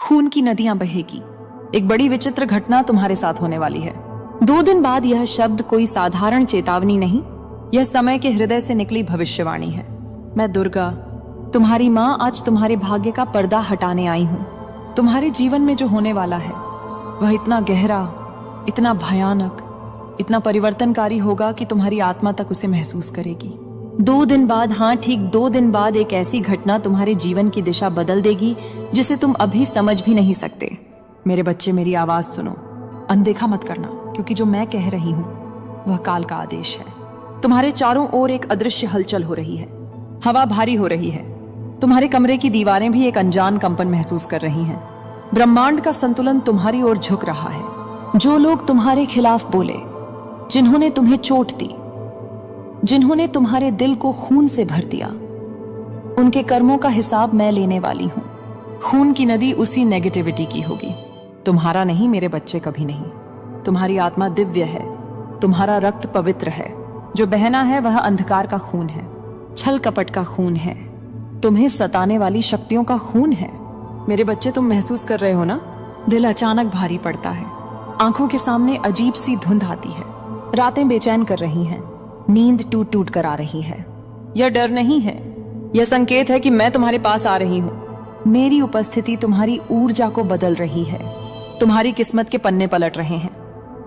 खून की नदियां बहेगी। एक बड़ी विचित्र घटना तुम्हारे साथ होने वाली है। 2 दिन बाद यह शब्द कोई साधारण चेतावनी नहीं, यह समय के हृदय से निकली भविष्यवाणी है। मैं दुर्गा, तुम्हारी माँ, आज तुम्हारे भाग्य का पर्दा हटाने आई हूँ। तुम्हारे जीवन में जो होने वाला है वह इतना गहरा, इतना भयानक, इतना परिवर्तनकारी होगा कि तुम्हारी आत्मा तक उसे महसूस करेगी। 2 दिन बाद, हाँ ठीक 2 दिन बाद, एक ऐसी घटना तुम्हारे जीवन की दिशा बदल देगी जिसे तुम अभी समझ भी नहीं सकते। मेरे बच्चे, मेरी आवाज सुनो, अनदेखा मत करना, क्योंकि जो मैं कह रही हूं वह काल का आदेश है। तुम्हारे चारों ओर एक अदृश्य हलचल हो रही है, हवा भारी हो रही है। तुम्हारे कमरे की दीवारें भी एक अनजान कंपन महसूस कर रही हैं। ब्रह्मांड का संतुलन तुम्हारी ओर झुक रहा है। जो लोग तुम्हारे खिलाफ बोले, जिन्होंने तुम्हें चोट दी, जिन्होंने तुम्हारे दिल को खून से भर दिया, उनके कर्मों का हिसाब मैं लेने वाली हूं। खून की नदी उसी नेगेटिविटी की होगी, तुम्हारा नहीं। मेरे बच्चे, कभी नहीं। तुम्हारी आत्मा दिव्य है, तुम्हारा रक्त पवित्र है। जो बहना है वह अंधकार का खून है, छल कपट का खून है, तुम्हें सताने वाली शक्तियों का खून है। मेरे बच्चे, तुम महसूस कर रहे हो ना? दिल अचानक भारी पड़ता है, आंखों के सामने अजीब सी धुंध आती है, रातें बेचैन कर रही हैं, नींद टूट टूट कर आ रही है। यह डर नहीं है, यह संकेत है कि मैं तुम्हारे पास आ रही हूं। मेरी उपस्थिति तुम्हारी ऊर्जा को बदल रही है, तुम्हारी किस्मत के पन्ने पलट रहे हैं,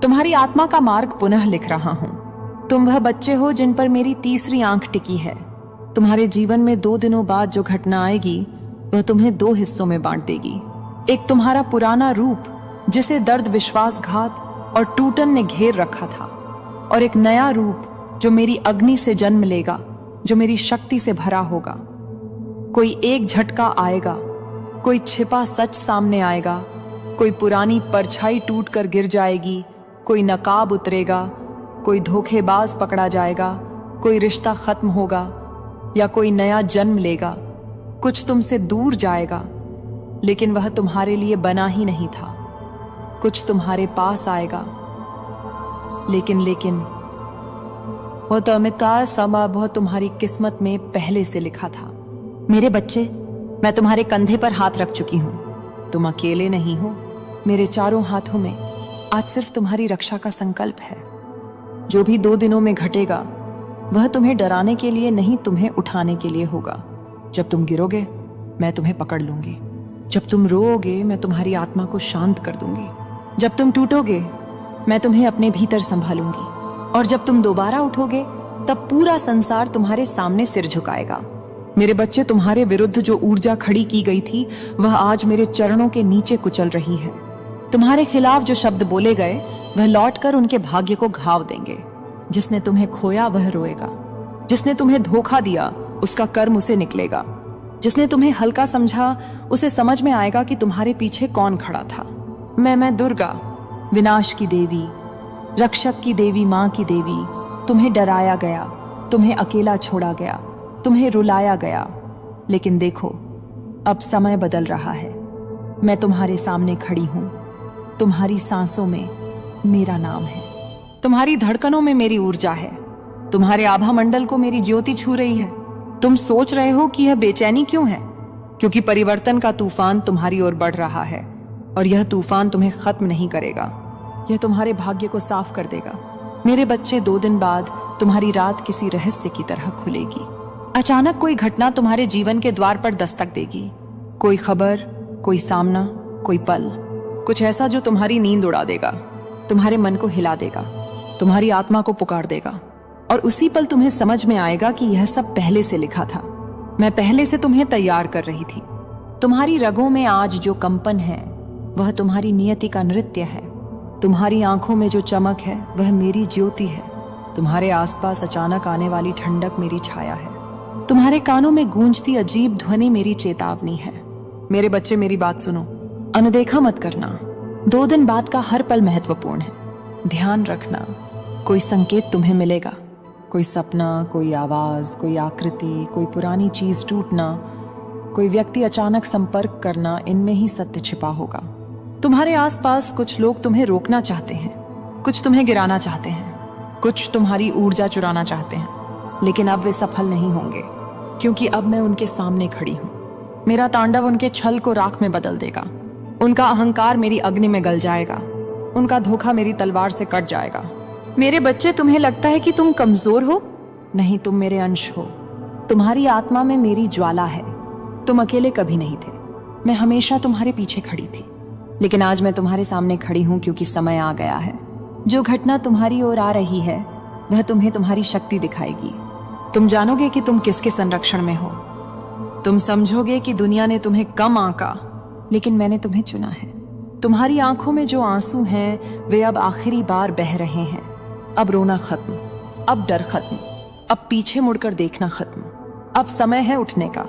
तुम्हारी आत्मा का मार्ग पुनः लिख रहा हूं। तुम वह बच्चे हो जिन पर मेरी तीसरी आंख टिकी है। तुम्हारे जीवन में 2 दिनों बाद जो घटना आएगी वह तुम्हें 2 हिस्सों में बांट देगी। एक तुम्हारा पुराना रूप जिसे दर्द, विश्वासघात और टूटन ने घेर रखा था, और एक नया रूप जो मेरी अग्नि से जन्म लेगा, जो मेरी शक्ति से भरा होगा। कोई एक झटका आएगा, कोई छिपा सच सामने आएगा, कोई पुरानी परछाई टूट कर गिर जाएगी, कोई नकाब उतरेगा, कोई धोखेबाज पकड़ा जाएगा, कोई रिश्ता खत्म होगा या कोई नया जन्म लेगा। कुछ तुमसे दूर जाएगा, लेकिन वह तुम्हारे लिए बना ही नहीं था। कुछ तुम्हारे पास आएगा, लेकिन वह तो अमिताभ संभव वह तुम्हारी किस्मत में पहले से लिखा था। मेरे बच्चे, मैं तुम्हारे कंधे पर हाथ रख चुकी हूं। तुम अकेले नहीं हो। मेरे चारों हाथों में आज सिर्फ तुम्हारी रक्षा का संकल्प है। जो भी 2 दिनों में घटेगा वह तुम्हें डराने के लिए नहीं, तुम्हें उठाने के लिए होगा। जब तुम गिरोगे मैं तुम्हें पकड़ लूंगी, जब तुम रोओगे मैं तुम्हारी आत्मा को शांत कर दूंगी, जब तुम टूटोगे मैं तुम्हें अपने भीतर संभालूंगी, और जब तुम दोबारा उठोगे तब पूरा संसार तुम्हारे सामने सिर झुकाएगा। मेरे बच्चे, तुम्हारे विरुद्ध जो ऊर्जा खड़ी की गई थी वह आज मेरे चरणों के नीचे कुचल रही है। तुम्हारे खिलाफ जो शब्द बोले गए वह लौटकर उनके भाग्य को घाव देंगे। जिसने तुम्हें खोया वह रोएगा, जिसने तुम्हें धोखा दिया उसका कर्म उसे निकलेगा, जिसने तुम्हें हल्का समझा उसे समझ में आएगा कि तुम्हारे पीछे कौन खड़ा था। मैं दुर्गा, विनाश की देवी, रक्षक की देवी, माँ की देवी। तुम्हें डराया गया, तुम्हें अकेला छोड़ा गया, तुम्हें रुलाया गया, लेकिन देखो अब समय बदल रहा है। मैं तुम्हारे सामने खड़ी हूं। तुम्हारी सांसों में मेरा नाम है, तुम्हारी धड़कनों में मेरी ऊर्जा है, तुम्हारे आभा मंडल को मेरी ज्योति छू रही है। तुम सोच रहे हो कि यह बेचैनी क्यों है? क्योंकि परिवर्तन का तूफान तुम्हारी ओर बढ़ रहा है, और यह तूफान तुम्हें खत्म नहीं करेगा, यह तुम्हारे भाग्य को साफ कर देगा। मेरे बच्चे, 2 दिन बाद तुम्हारी रात किसी रहस्य की तरह खुलेगी। अचानक कोई घटना तुम्हारे जीवन के द्वार पर दस्तक देगी। कोई खबर, कोई सामना, कोई पल, कुछ ऐसा जो तुम्हारी नींद उड़ा देगा, तुम्हारे मन को हिला देगा, तुम्हारी आत्मा को पुकार देगा। और उसी पल तुम्हें समझ में आएगा कि यह सब पहले से लिखा था। मैं पहले से तुम्हें तैयार कर रही थी। तुम्हारी रगों में आज जो कंपन है वह तुम्हारी नियति का नृत्य है। तुम्हारी आंखों में जो चमक है वह मेरी ज्योति है। तुम्हारे आसपास अचानक आने वाली ठंडक मेरी छाया है। तुम्हारे कानों में गूंजती अजीब ध्वनि मेरी चेतावनी है। मेरे बच्चे, मेरी बात सुनो, अनदेखा मत करना। 2 दिन बाद का हर पल महत्वपूर्ण है। ध्यान रखना, कोई संकेत तुम्हें मिलेगा, कोई सपना, कोई आवाज, कोई आकृति, कोई पुरानी चीज टूटना, कोई व्यक्ति अचानक संपर्क करना, इनमें ही सत्य छिपा होगा। तुम्हारे आसपास कुछ लोग तुम्हें रोकना चाहते हैं, कुछ तुम्हें गिराना चाहते हैं, कुछ तुम्हारी ऊर्जा चुराना चाहते हैं, लेकिन अब वे सफल नहीं होंगे, क्योंकि अब मैं उनके सामने खड़ी हूं। मेरा तांडव उनके छल को राख में बदल देगा। उनका अहंकार मेरी अग्नि में गल जाएगा, उनका धोखा मेरी तलवार से कट जाएगा। मेरे बच्चे, तुम्हें लगता है कि तुम कमजोर हो? नहीं, तुम मेरे अंश हो। तुम्हारी आत्मा में मेरी ज्वाला है। तुम अकेले कभी नहीं थे। मैं हमेशा तुम्हारे पीछे खड़ी थी, लेकिन आज मैं तुम्हारे सामने खड़ी हूं क्योंकि समय आ गया है। जो घटना तुम्हारी ओर आ रही है वह तुम्हें तुम्हारी शक्ति दिखाएगी। तुम जानोगे कि तुम किसके संरक्षण में हो। तुम समझोगे कि दुनिया ने तुम्हें कम आंका, लेकिन मैंने तुम्हें चुना है। तुम्हारी आंखों में जो आंसू हैं वे अब आखिरी बार बह रहे हैं। अब रोना खत्म, अब डर खत्म, अब पीछे मुड़कर देखना खत्म। अब समय है उठने का,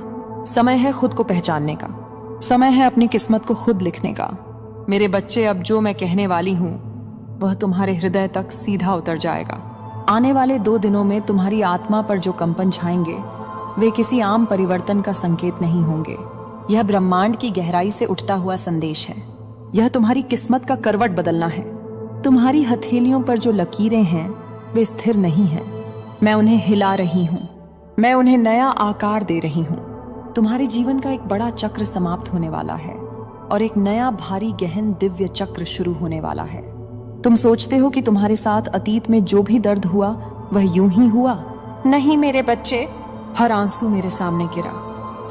समय है खुद को पहचानने का, समय है अपनी किस्मत को खुद लिखने का। मेरे बच्चे, अब जो मैं कहने वाली हूं वह तुम्हारे हृदय तक सीधा उतर जाएगा। आने वाले 2 दिनों में तुम्हारी आत्मा पर जो कंपन छाएंगे वे किसी आम परिवर्तन का संकेत नहीं होंगे। यह ब्रह्मांड की गहराई से उठता हुआ संदेश है। यह तुम्हारी किस्मत का करवट बदलना है। तुम्हारी हथेलियों पर जो लकीरें हैं वे स्थिर नहीं हैं। मैं उन्हें हिला रही हूं, मैं उन्हें नया आकार दे रही हूं। तुम्हारे जीवन का एक बड़ा चक्र समाप्त होने वाला है और एक नया भारी गहन दिव्य चक्र शुरू होने वाला है। तुम सोचते हो कि तुम्हारे साथ अतीत में जो भी दर्द हुआ वह यूं ही हुआ। नहीं मेरे बच्चे, हर आंसू मेरे सामने गिरा,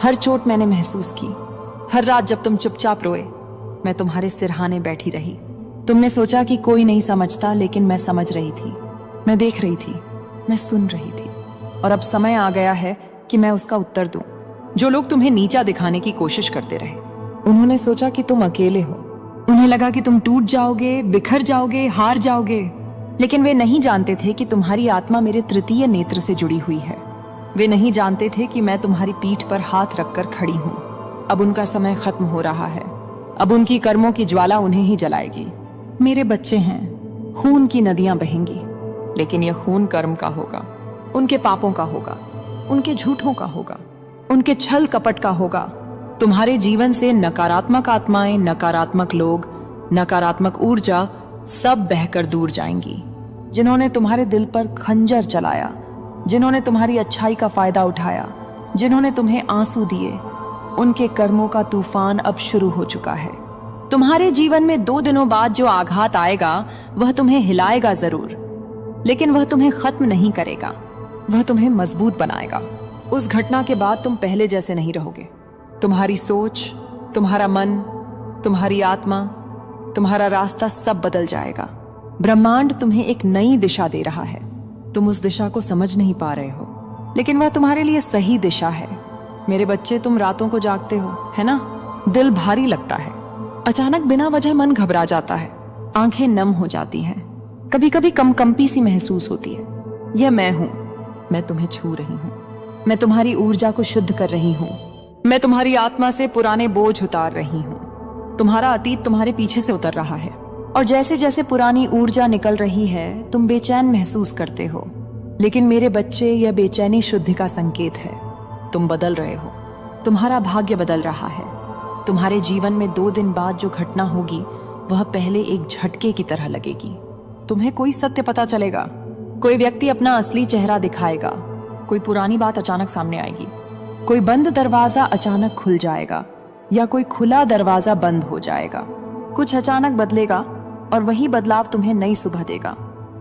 हर चोट मैंने महसूस की। हर रात जब तुम चुपचाप रोए मैं तुम्हारे सिरहाने बैठी रही। तुमने सोचा कि कोई नहीं समझता, लेकिन मैं समझ रही थी। मैं देख रही थी, मैं सुन रही थी, और अब समय आ गया है कि मैं उसका उत्तर दूं। जो लोग तुम्हें नीचा दिखाने की कोशिश करते रहे, उन्होंने सोचा कि तुम अकेले हो। उन्हें लगा कि तुम टूट जाओगे, बिखर जाओगे, हार जाओगे, लेकिन वे नहीं जानते थे कि तुम्हारी आत्मा मेरे तृतीय नेत्र से जुड़ी हुई है। वे नहीं जानते थे कि मैं तुम्हारी पीठ पर हाथ रखकर खड़ी हूं। अब उनका समय खत्म हो रहा है। अब उनकी कर्मों की ज्वाला उन्हें ही जलाएगी। मेरे बच्चे हैं, खून की नदियां बहेंगी, लेकिन यह खून कर्म का होगा, उनके पापों का होगा, उनके झूठों का होगा, उनके छल कपट का होगा। तुम्हारे जीवन से नकारात्मक आत्माएं, नकारात्मक लोग, नकारात्मक ऊर्जा सब बहकर दूर जाएंगी। जिन्होंने तुम्हारे दिल पर खंजर चलाया, जिन्होंने तुम्हारी अच्छाई का फायदा उठाया, जिन्होंने तुम्हें आंसू दिए, उनके कर्मों का तूफान अब शुरू हो चुका है। तुम्हारे जीवन में 2 दिनों बाद जो आघात आएगा वह तुम्हें हिलाएगा जरूर, लेकिन वह तुम्हें खत्म नहीं करेगा, वह तुम्हें मजबूत बनाएगा। उस घटना के बाद तुम पहले जैसे नहीं रहोगे। तुम्हारी सोच, तुम्हारा मन, तुम्हारी आत्मा, तुम्हारा रास्ता सब बदल जाएगा। ब्रह्मांड तुम्हें एक नई दिशा दे रहा है। तुम उस दिशा को समझ नहीं पा रहे हो, लेकिन वह तुम्हारे लिए सही दिशा है। मेरे बच्चे, तुम रातों को जागते हो, है ना? दिल भारी लगता है, अचानक बिना वजह मन घबरा जाता है, आंखें नम हो जाती हैं, कभी कभी कंपी सी महसूस होती है। यह मैं हूं, मैं तुम्हें छू रही हूं, मैं तुम्हारी ऊर्जा को शुद्ध कर रही हूं, मैं तुम्हारी आत्मा से पुराने बोझ उतार रही हूं। तुम्हारा अतीत तुम्हारे पीछे से उतर रहा है, और जैसे जैसे पुरानी ऊर्जा निकल रही है तुम बेचैन महसूस करते हो, लेकिन मेरे बच्चे, यह बेचैनी शुद्धि का संकेत है। तुम बदल रहे हो, तुम्हारा भाग्य बदल रहा है। तुम्हारे जीवन में 2 दिन बाद जो घटना होगी वह पहले एक झटके की तरह लगेगी। तुम्हें कोई सत्य पता चलेगा, कोई व्यक्ति अपना असली चेहरा दिखाएगा, कोई पुरानी बात अचानक सामने आएगी, कोई बंद दरवाजा अचानक खुल जाएगा, या कोई खुला दरवाजा बंद हो जाएगा। कुछ अचानक बदलेगा और वही बदलाव तुम्हें नई सुबह देगा।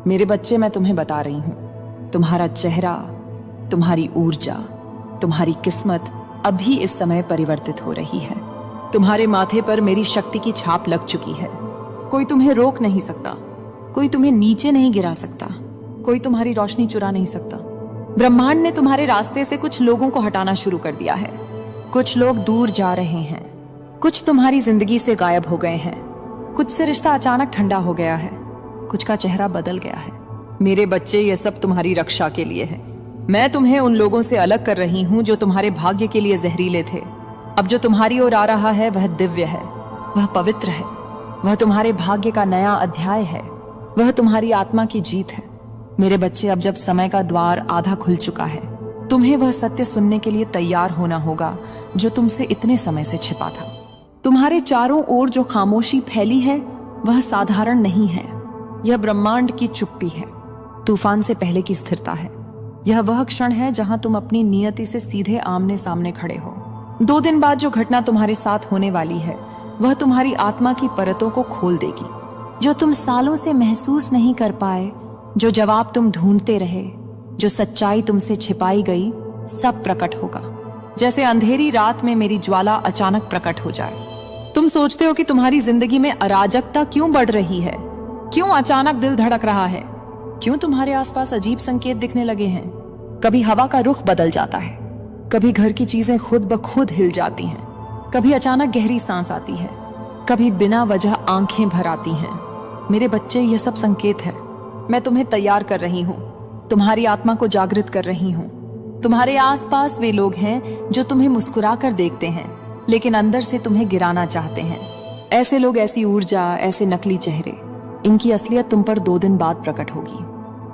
मेरे बच्चे, मैं तुम्हें बता रही हूं, तुम्हारा चेहरा, तुम्हारी ऊर्जा, तुम्हारी किस्मत अभी इस समय परिवर्तित हो रही है। तुम्हारे माथे पर मेरी शक्ति की छाप लग चुकी है। कोई तुम्हें रोक नहीं सकता, कोई तुम्हें नीचे नहीं गिरा सकता, कोई तुम्हारी रोशनी चुरा नहीं सकता। ब्रह्मांड ने तुम्हारे रास्ते से कुछ लोगों को हटाना शुरू कर दिया है। कुछ लोग दूर जा रहे हैं, कुछ तुम्हारी जिंदगी से गायब हो गए हैं, कुछ से रिश्ता अचानक ठंडा हो गया है, कुछ का चेहरा बदल गया है। मेरे बच्चे, यह सब तुम्हारी रक्षा के लिए है। मैं तुम्हें उन लोगों से अलग कर रही हूं जो तुम्हारे भाग्य के लिए जहरीले थे। अब जो तुम्हारी ओर आ रहा है वह दिव्य है, वह पवित्र है, वह तुम्हारे भाग्य का नया अध्याय है, वह तुम्हारी आत्मा की जीत है। मेरे बच्चे, अब जब समय का द्वार आधा खुल चुका है, तुम्हें वह सत्य सुनने के लिए तैयार होना होगा जो तुमसे इतने समय से छिपा था। तुम्हारे चारों ओर जो खामोशी फैली है वह साधारण नहीं है, यह ब्रह्मांड की चुप्पी है, तूफान से पहले की स्थिरता है। यह वह क्षण है जहां तुम अपनी नियति से सीधे आमने सामने खड़े हो। 2 दिन बाद जो घटना तुम्हारे साथ होने वाली है वह तुम्हारी आत्मा की परतों को खोल देगी। जो तुम सालों से महसूस नहीं कर पाए, जो जवाब तुम ढूंढते रहे, जो सच्चाई तुमसे छिपाई गई, सब प्रकट होगा। जैसे अंधेरी रात में मेरी ज्वाला अचानक प्रकट हो जाए। तुम सोचते हो कि तुम्हारी जिंदगी में अराजकता क्यों बढ़ रही है, क्यों अचानक दिल धड़क रहा है, क्यों तुम्हारे आसपास अजीब संकेत दिखने लगे हैं। कभी हवा का रुख बदल जाता है, कभी घर की चीजें खुद ब खुद हिल जाती हैं, कभी अचानक गहरी सांस आती है, कभी बिना वजह आंखें भर आती हैं। मेरे बच्चे, ये सब संकेत है। मैं तुम्हें तैयार कर रही हूँ, तुम्हारी आत्मा को जागृत कर रही हूँ। तुम्हारे आसपास वे लोग हैं जो तुम्हें मुस्कुरा कर देखते हैं, लेकिन अंदर से तुम्हें गिराना चाहते हैं। ऐसे लोग, ऐसी ऊर्जा, ऐसे नकली चेहरे, इनकी असलियत तुम पर 2 दिन बाद प्रकट होगी।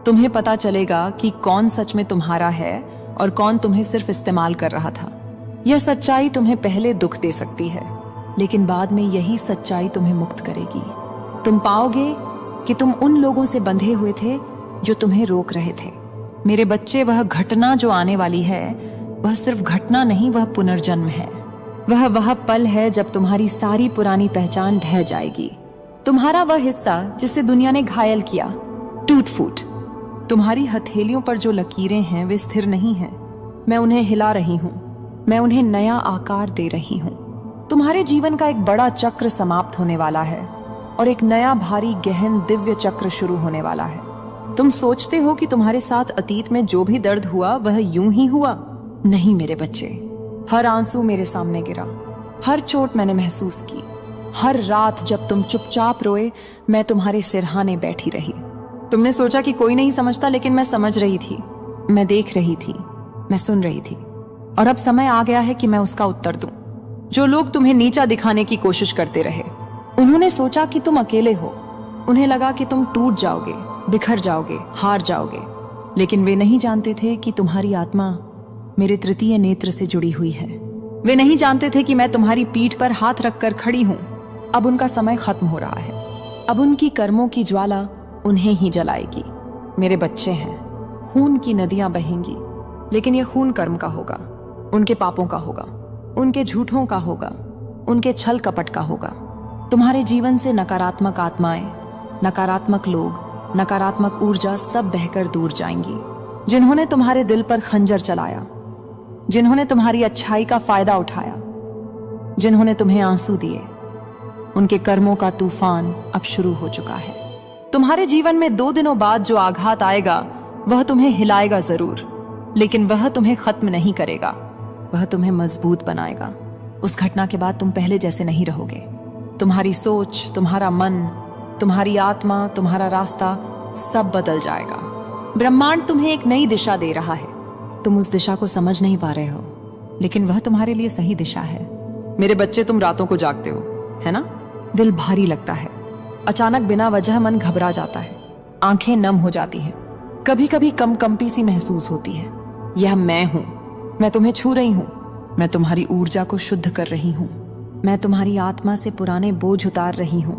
तुम्हें पता चलेगा कि कौन सच में तुम्हारा है और कौन तुम्हें सिर्फ इस्तेमाल कर रहा था। यह सच्चाई तुम्हें पहले दुख दे सकती है, लेकिन बाद में यही सच्चाई तुम्हें मुक्त करेगी। तुम पाओगे कि तुम उन लोगों से बंधे हुए थे जो तुम्हें रोक रहे थे। मेरे बच्चे, वह घटना जो आने वाली है, वह सिर्फ घटना नहीं, वह पुनर्जन्म है। वह पल है जब तुम्हारी सारी पुरानी पहचान ढह जाएगी। तुम्हारा वह हिस्सा जिसे दुनिया ने घायल किया, टूट फूट। तुम्हारी हथेलियों पर जो लकीरें हैं वे स्थिर नहीं हैं। मैं उन्हें हिला रही हूँ, मैं उन्हें नया आकार दे रही हूँ। तुम्हारे जीवन का एक बड़ा चक्र समाप्त होने वाला है और एक नया भारी गहन दिव्य चक्र शुरू होने वाला है। तुम सोचते हो कि तुम्हारे साथ अतीत में जो भी दर्द हुआ वह यूं ही हुआ। नहीं मेरे बच्चे, हर आंसू मेरे सामने गिरा, हर चोट मैंने महसूस की। हर रात जब तुम चुपचाप रोए, मैं तुम्हारे सिरहाने बैठी रही। तुमने सोचा कि कोई नहीं समझता, लेकिन मैं समझ रही थी, मैं देख रही थी, मैं सुन रही थी। और अब समय आ गया है कि मैं उसका उत्तर दूं। जो लोग तुम्हें नीचा दिखाने की कोशिश करते रहे, उन्होंने सोचा कि तुम अकेले हो। उन्हें लगा कि तुम टूट जाओगे, बिखर जाओगे, हार जाओगे। लेकिन वे नहीं जानते थे कि तुम्हारी आत्मा मेरे तृतीय नेत्र से जुड़ी हुई है। वे नहीं जानते थे कि मैं तुम्हारी पीठ पर हाथ रखकर खड़ी हूं। अब उनका समय खत्म हो रहा है। अब उनकी कर्मों की ज्वाला उन्हें ही जलाएगी। मेरे बच्चे हैं, खून की नदियां बहेंगी, लेकिन यह खून कर्म का होगा, उनके पापों का होगा, उनके झूठों का होगा, उनके छल कपट का होगा। तुम्हारे जीवन से नकारात्मक आत्माएं, नकारात्मक लोग, नकारात्मक ऊर्जा सब बहकर दूर जाएंगी। जिन्होंने तुम्हारे दिल पर खंजर चलाया, जिन्होंने तुम्हारी अच्छाई का फायदा उठाया, जिन्होंने तुम्हें आंसू दिए, उनके कर्मों का तूफान अब शुरू हो चुका है। तुम्हारे जीवन में 2 दिनों बाद जो आघात आएगा वह तुम्हें हिलाएगा जरूर, लेकिन वह तुम्हें खत्म नहीं करेगा, वह तुम्हें मजबूत बनाएगा। उस घटना के बाद तुम पहले जैसे नहीं रहोगे। तुम्हारी सोच, तुम्हारा मन, तुम्हारी आत्मा, तुम्हारा रास्ता सब बदल जाएगा। ब्रह्मांड तुम्हें एक नई दिशा दे रहा है। तुम उस दिशा को समझ नहीं पा रहे हो, लेकिन वह तुम्हारे लिए सही दिशा है। मेरे बच्चे, तुम रातों को जागते हो, है ना? दिल भारी लगता है, अचानक बिना वजह मन घबरा जाता है, आंखें नम हो जाती हैं, कभी कभी कंपी सी महसूस होती है। यह मैं हूं, मैं तुम्हें छू रही हूं, मैं तुम्हारी ऊर्जा को शुद्ध कर रही हूं, मैं तुम्हारी आत्मा से पुराने बोझ उतार रही हूं।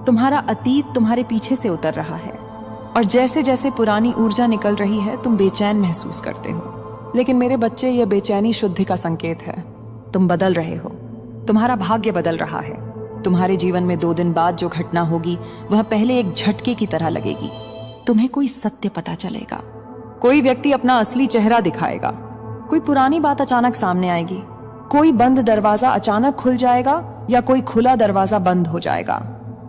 तुम्हारा अतीत तुम्हारे पीछे से उतर रहा है, और जैसे जैसे पुरानी ऊर्जा निकल रही है तुम बेचैन महसूस करते हो। लेकिन मेरे बच्चे, यह बेचैनी शुद्धि का संकेत है। तुम बदल रहे हो, तुम्हारा भाग्य बदल रहा है। तुम्हारे जीवन में 2 दिन बाद जो घटना होगी वह पहले एक झटके की तरह लगेगी। तुम्हें कोई सत्य पता चलेगा, कोई व्यक्ति अपना असली चेहरा दिखाएगा, कोई पुरानी बात अचानक सामने आएगी, कोई बंद दरवाजा अचानक खुल जाएगा या कोई खुला दरवाजा बंद हो जाएगा।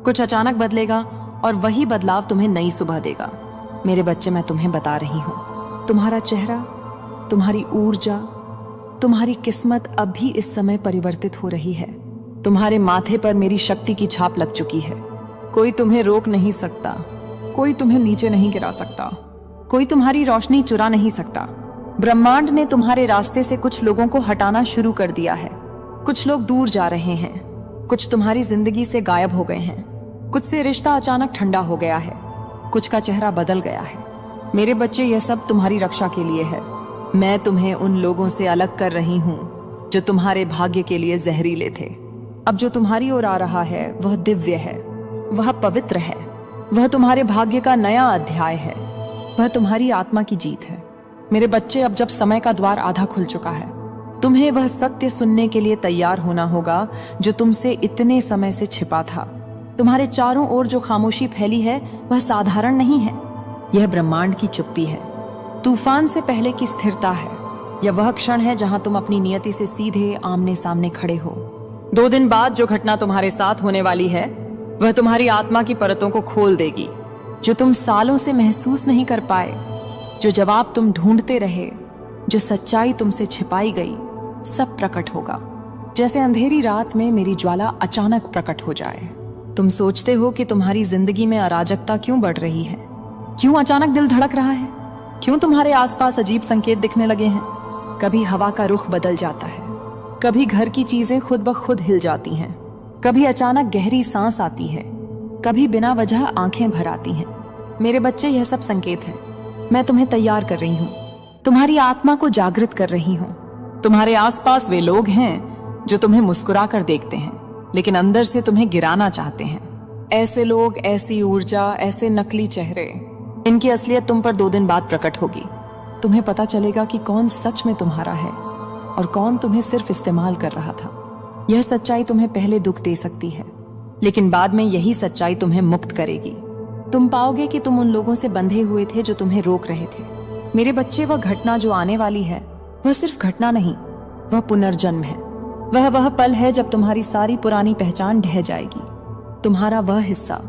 कुछ अचानक बदलेगा और वही बदलाव तुम्हें नई सुबह देगा। मेरे बच्चे, मैं तुम्हें बता रही हूं, तुम्हारा चेहरा, तुम्हारी ऊर्जा, तुम्हारी किस्मत अब भी इस समय परिवर्तित हो रही है। तुम्हारे माथे पर मेरी शक्ति की छाप लग चुकी है। कोई तुम्हें रोक नहीं सकता, कोई तुम्हें नीचे नहीं गिरा सकता, कोई तुम्हारी रोशनी चुरा नहीं सकता। ब्रह्मांड ने तुम्हारे रास्ते से कुछ लोगों को हटाना शुरू कर दिया है। कुछ लोग दूर जा रहे हैं, कुछ तुम्हारी जिंदगी से गायब हो गए हैं, कुछ से रिश्ता अचानक ठंडा हो गया है, कुछ का चेहरा बदल गया है। मेरे बच्चे, यह सब तुम्हारी रक्षा के लिए है। मैं तुम्हें उन लोगों से अलग कर रही हूं जो तुम्हारे भाग्य के लिए जहरीले थे। अब जो तुम्हारी ओर आ रहा है वह दिव्य है, वह पवित्र है, वह तुम्हारे भाग्य का नया अध्याय है, वह तुम्हारी आत्मा की जीत है। मेरे बच्चे, अब जब समय का द्वार आधा खुल चुका है, तुम्हें वह सत्य सुनने के लिए तैयार होना होगा जो तुमसे इतने समय से छिपा था। तुम्हारे चारों ओर जो खामोशी फैली है वह साधारण नहीं है। यह ब्रह्मांड की चुप्पी है, तूफान से पहले की स्थिरता है। यह वह क्षण है जहां तुम अपनी नियति से सीधे आमने सामने खड़े हो। 2 दिन बाद जो घटना तुम्हारे साथ होने वाली है वह तुम्हारी आत्मा की परतों को खोल देगी, जो तुम सालों से महसूस नहीं कर पाए, जो जवाब तुम ढूंढते रहे, जो सच्चाई तुमसे छिपाई गई, सब प्रकट होगा। जैसे अंधेरी रात में मेरी ज्वाला अचानक प्रकट हो जाए। तुम सोचते हो कि तुम्हारी जिंदगी में अराजकता क्यों बढ़ रही है, क्यों अचानक दिल धड़क रहा है, क्यों तुम्हारे आसपास अजीब संकेत दिखने लगे हैं। कभी हवा का रुख बदल जाता है, कभी घर की चीजें खुद ब खुद हिल जाती हैं, कभी अचानक गहरी सांस आती है, कभी बिना वजह आंखें भर आती हैं। मेरे बच्चे, यह सब संकेत है। मैं तुम्हें तैयार कर रही हूँ, तुम्हारी आत्मा को जागृत कर रही हूँ। तुम्हारे आसपास वे लोग हैं जो तुम्हें मुस्कुरा कर देखते हैं लेकिन अंदर से तुम्हें गिराना चाहते हैं। ऐसे लोग, ऐसी ऊर्जा, ऐसे नकली चेहरे, इनकी असलियत तुम पर 2 दिन बाद प्रकट होगी। तुम्हें पता चलेगा कि कौन सच में तुम्हारा है और कौन तुम्हें सिर्फ इस्तेमाल कर रहा था। यह सच्चाई तुम्हें पहले दुख दे सकती है लेकिन बाद में यही सच्चाई तुम्हें मुक्त करेगी। तुम पाओगे कि तुम उन लोगों से बंधे हुए थे जो तुम्हें रोक रहे थे। मेरे बच्चे, वह घटना जो आने वाली है वह सिर्फ घटना नहीं, वह पुनर्जन्म है। वह पल है जब तुम्हारी सारी पुरानी पहचान ढह जाएगी। तुम्हारा वह हिस्सा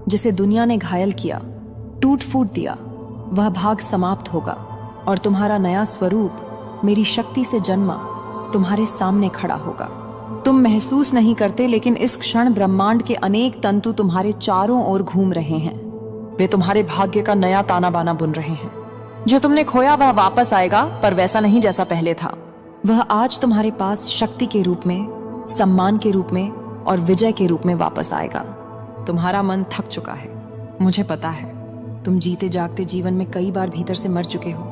जिसे दुनिया ने घायल किया, टूट फूट दिया, वह भाग समाप्त होगा और तुम्हारा नया स्वरूप मेरी शक्ति से जन्मा तुम्हारे सामने खड़ा होगा। तुम महसूस नहीं करते लेकिन इस क्षण ब्रह्मांड के अनेक तंतु तुम्हारे चारों ओर घूम रहे हैं। वे तुम्हारे भाग्य का नया ताना बाना बुन रहे हैं। जो तुमने खोया वह वापस आएगा, पर वैसा नहीं जैसा पहले था। वह आज तुम्हारे पास शक्ति के रूप में, सम्मान के रूप में और विजय के रूप में वापस आएगा। तुम्हारा मन थक चुका है, मुझे पता है। तुम जीते जागते जीवन में कई बार भीतर से मर चुके हो।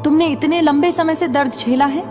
तुमने इतने लंबे समय से दर्द झेला है